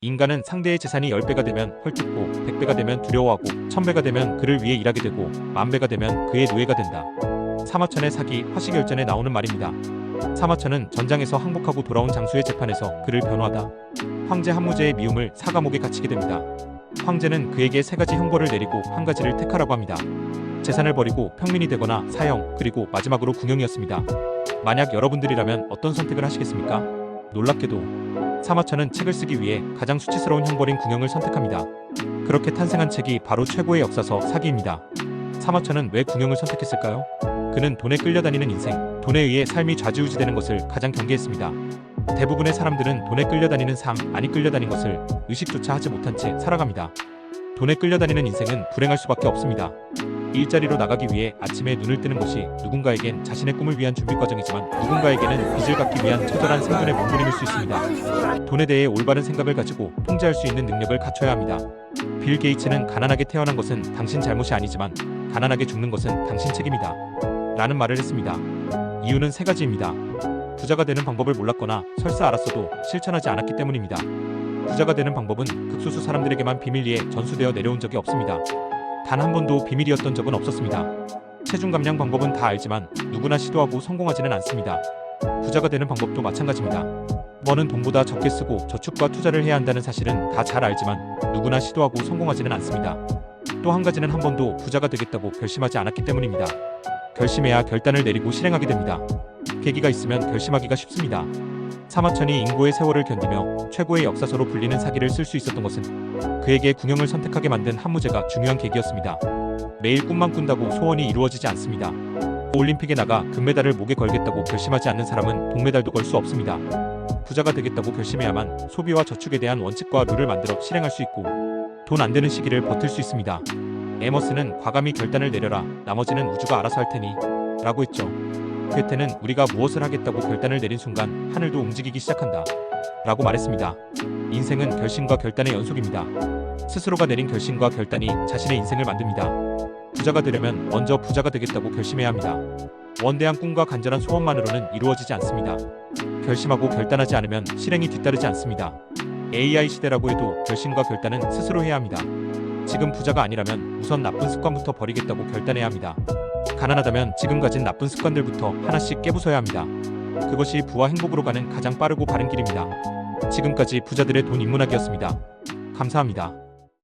인간은 상대의 재산이 10배가 되면 헐뜯고 100배가 되면 두려워하고 1000배가 되면 그를 위해 일하게 되고 10,000배가 되면 그의 노예가 된다. 사마천의 사기 화시결전에 나오는 말입니다. 사마천은 전장에서 항복하고 돌아온 장수의 재판에서 그를 변호하다 황제 한무제의 미움을 사감옥에 갇히게 됩니다. 황제는 그에게 3가지 형벌을 내리고 한 가지를 택하라고 합니다. 재산을 버리고 평민이 되거나 사형, 그리고 마지막으로 궁형이었습니다. 만약 여러분들이라면 어떤 선택을 하시겠습니까? 놀랍게도 사마천은 책을 쓰기 위해 가장 수치스러운 형벌인 궁형을 선택합니다. 그렇게 탄생한 책이 바로 최고의 역사서 사기입니다. 사마천은 왜 궁형을 선택했을까요? 그는 돈에 끌려다니는 인생, 돈에 의해 삶이 좌지우지되는 것을 가장 경계했습니다. 대부분의 사람들은 돈에 끌려다니는 삶, 아니 끌려다닌 것을 의식조차 하지 못한 채 살아갑니다. 돈에 끌려다니는 인생은 불행할 수밖에 없습니다. 일자리로 나가기 위해 아침에 눈을 뜨는 것이 누군가에겐 자신의 꿈을 위한 준비 과정이지만 누군가에게는 빚을 갚기 위한 처절한 생존의 몸부림일 수 있습니다. 돈에 대해 올바른 생각을 가지고 통제할 수 있는 능력을 갖춰야 합니다. 빌 게이츠는 가난하게 태어난 것은 당신 잘못이 아니지만 가난하게 죽는 것은 당신 책임이다 라는 말을 했습니다. 이유는 3가지입니다. 부자가 되는 방법을 몰랐거나 설사 알았어도 실천하지 않았기 때문입니다. 부자가 되는 방법은 극소수 사람들에게만 비밀리에 전수되어 내려온 적이 없습니다. 단 한 번도 비밀이었던 적은 없었습니다. 체중 감량 방법은 다 알지만 누구나 시도하고 성공하지는 않습니다. 부자가 되는 방법도 마찬가지입니다. 버는 돈보다 적게 쓰고 저축과 투자를 해야 한다는 사실은 다 잘 알지만 누구나 시도하고 성공하지는 않습니다. 또 한 가지는 한 번도 부자가 되겠다고 결심하지 않았기 때문입니다. 결심해야 결단을 내리고 실행하게 됩니다. 계기가 있으면 결심하기가 쉽습니다. 사마천이 인고의 세월을 견디며 최고의 역사서로 불리는 사기를 쓸 수 있었던 것은 그에게 궁형을 선택하게 만든 한무제가 중요한 계기였습니다. 매일 꿈만 꾼다고 소원이 이루어지지 않습니다. 올림픽에 나가 금메달을 목에 걸겠다고 결심하지 않는 사람은 동메달도 걸 수 없습니다. 부자가 되겠다고 결심해야만 소비와 저축에 대한 원칙과 룰을 만들어 실행할 수 있고 돈 안 되는 시기를 버틸 수 있습니다. 에머스는 과감히 결단을 내려라, 나머지는 우주가 알아서 할 테니 라고 했죠. 괴테는 우리가 무엇을 하겠다고 결단을 내린 순간 하늘도 움직이기 시작한다 라고 말했습니다. 인생은 결심과 결단의 연속입니다. 스스로가 내린 결심과 결단이 자신의 인생을 만듭니다. 부자가 되려면 먼저 부자가 되겠다고 결심해야 합니다. 원대한 꿈과 간절한 소원만으로는 이루어지지 않습니다. 결심하고 결단하지 않으면 실행이 뒤따르지 않습니다. AI 시대라고 해도 결심과 결단은 스스로 해야 합니다. 지금 부자가 아니라면 우선 나쁜 습관부터 버리겠다고 결단해야 합니다. 가난하다면 지금 가진 나쁜 습관들부터 하나씩 깨부숴야 합니다. 그것이 부와 행복으로 가는 가장 빠르고 바른 길입니다. 지금까지 부자들의 돈 인문학이었습니다. 감사합니다.